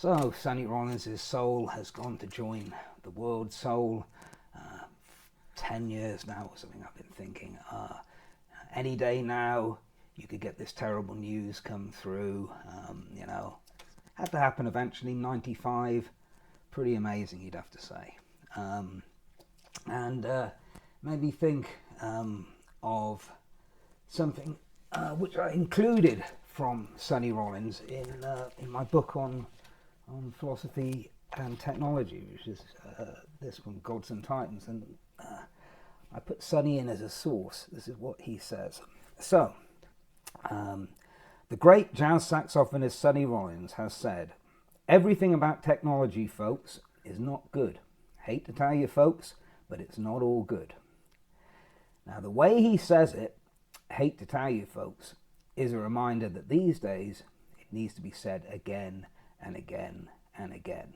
So Sonny Rollins' soul has gone to join the world soul. 10 years now or something, I've been thinking. Any day now, you could get this terrible news come through. Had to happen eventually. 95, pretty amazing, you'd have to say. And made me think of something which I included from Sonny Rollins in my book on philosophy and technology, which is this one, Gods and Titans. And I put Sonny in as a source. This is what he says. So, the great jazz saxophonist Sonny Rollins has said, "Everything about technology, folks, is not good. Hate to tell you, folks, but it's not all good." Now, the way he says it, hate to tell you, folks, is a reminder that these days it needs to be said again and again and again.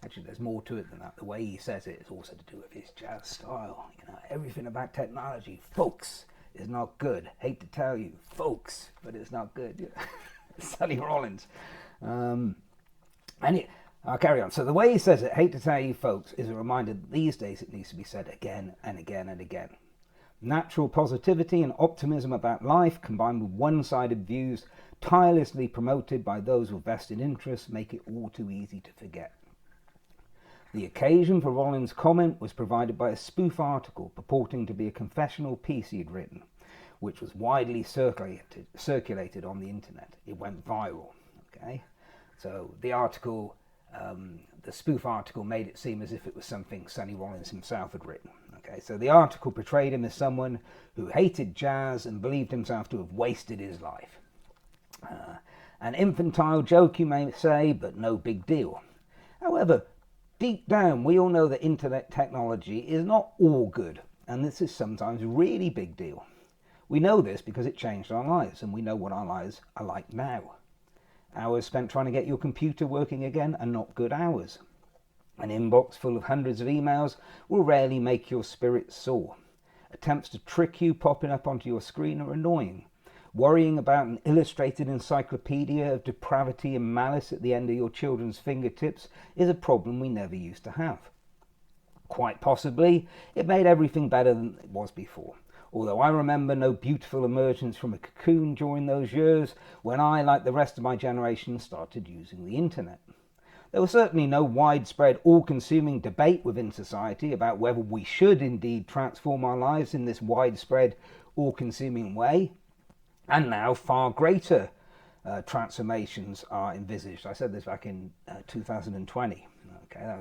Actually, there's more to it than that. The way he says it is also to do with his jazz style. Everything about technology, folks, is not good. Hate to tell you, folks, but it's not good. Sonny Rollins. I'll carry on. So the way he says it, hate to tell you, folks, is a reminder that these days it needs to be said again and again and again. Natural positivity and optimism about life, combined with one-sided views tirelessly promoted by those with vested interests, make it all too easy to forget. The occasion for Rollins' comment was provided by a spoof article purporting to be a confessional piece he had written, which was widely circulated on the internet. It went viral. Okay, so the article, the spoof article, made it seem as if it was something Sonny Rollins himself had written. Okay, so the article portrayed him as someone who hated jazz and believed himself to have wasted his life. An infantile joke, you may say, but no big deal. However, deep down, we all know that internet technology is not all good, and this is sometimes a really big deal. We know this because it changed our lives, and we know what our lives are like now. Hours spent trying to get your computer working again are not good hours. An inbox full of hundreds of emails will rarely make your spirits soar. Attempts to trick you popping up onto your screen are annoying. Worrying about an illustrated encyclopedia of depravity and malice at the end of your children's fingertips is a problem we never used to have. Quite possibly, it made everything better than it was before. Although I remember no beautiful emergence from a cocoon during those years when I, like the rest of my generation, started using the internet. There was certainly no widespread, all-consuming debate within society about whether we should indeed transform our lives in this widespread, all-consuming way. And now far greater transformations are envisaged. I said this back in 2020. Okay,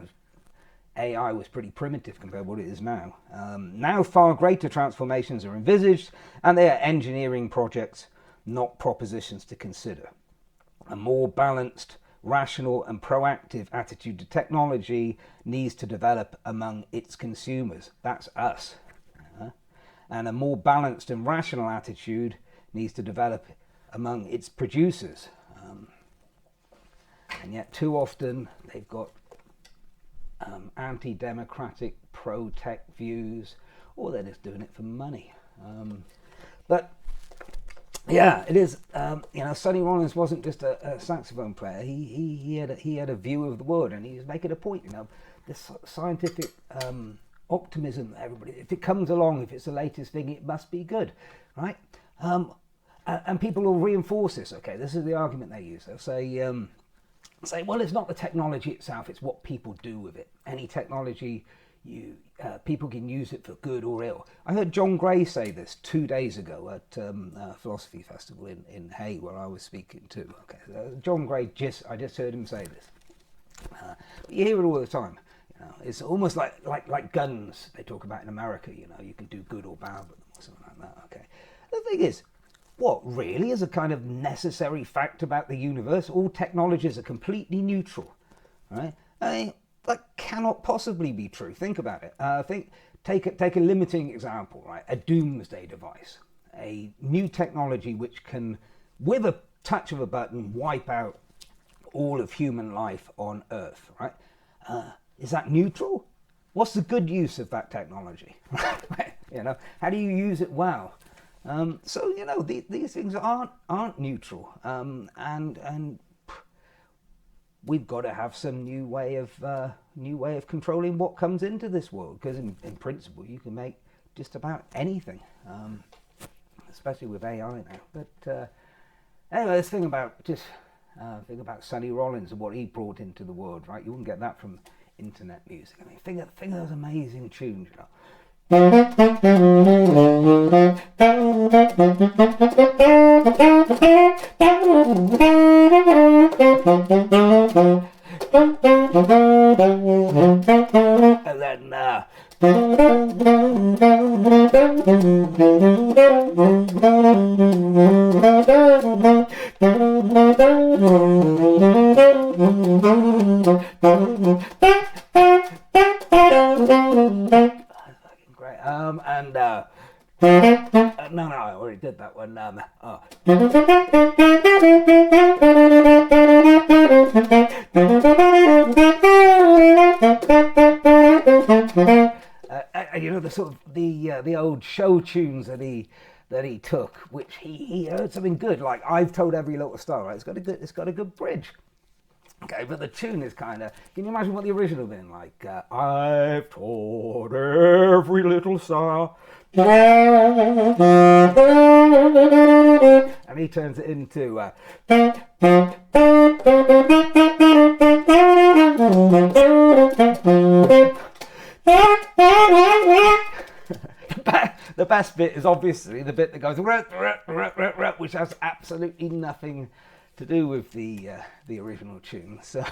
AI was pretty primitive compared to what it is now. Now far greater transformations are envisaged, and they are engineering projects, not propositions to consider. A more balanced, rational and proactive attitude to technology needs to develop among its consumers. That's us. And a more balanced and rational attitude needs to develop among its producers. And yet too often they've got anti-democratic, pro-tech views, or they're just doing it for money. But yeah, it is. Sonny Rollins wasn't just a saxophone player. He had a view of the world, and he was making a point. This scientific optimism. Everybody, if it comes along, if it's the latest thing, it must be good, right? And people will reinforce this. Okay, this is the argument they use. They'll say, well, it's not the technology itself; it's what people do with it. Any technology, people can use it for good or ill. I heard John Gray say this 2 days ago at a philosophy festival in Hay, where I was speaking too. Okay, so John Gray, I just heard him say this. You hear it all the time. It's almost like guns they talk about in America. You can do good or bad with them or something like that. Okay, the thing is, what really is a kind of necessary fact about the universe? All technologies are completely neutral, right? That cannot possibly be true. Think about it. Take a limiting example, right? A doomsday device, a new technology which can, with a touch of a button, wipe out all of human life on Earth, right? Is that neutral? What's the good use of that technology? How do you use it well? These things aren't neutral, and we've got to have some new way of controlling what comes into this world, because in principle you can make just about anything, especially with AI now. But anyway, this thing about Sonny Rollins and what he brought into the world, right? You wouldn't get that from internet music. I mean, think of those amazing tunes, you know. And then great. No, I already did that one. You know, the sort of the old show tunes that he took, which he heard something good. Like I've Told Every Little Star, right? It's got a good bridge. Okay, but the tune is kind of... Can you imagine what the original would have been like? I've told every little star. And he turns it into... The best bit is obviously the bit that goes... which has absolutely nothing to do with the original tune. So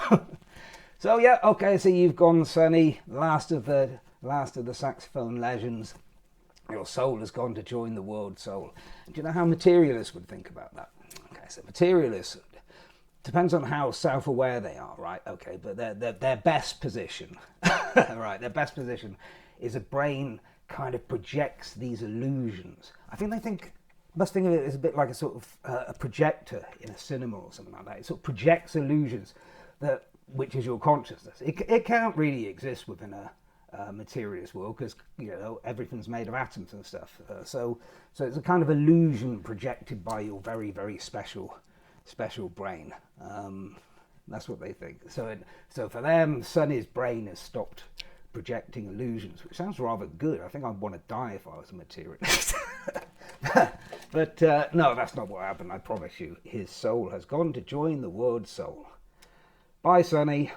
yeah, okay. So you've gone, Sonny, last of the saxophone legends. Your soul has gone to join the world soul. And do you know how materialists would think about that? Okay, so materialists, depends on how self-aware they are, right? Okay, but their best position, right? Their best position is a brain kind of projects these illusions. I think they must think of it as a bit like a sort of a projector in a cinema or something like that. It sort of projects illusions, which is your consciousness. It can't really exist within a materialist world, because everything's made of atoms and stuff. So it's a kind of illusion projected by your very, very special brain. That's what they think. So for them, Sonny's brain has stopped projecting illusions, which sounds rather good. I think I'd want to die if I was a materialist. But no, that's not what happened. I promise you. His soul has gone to join the world soul. Bye, Sonny.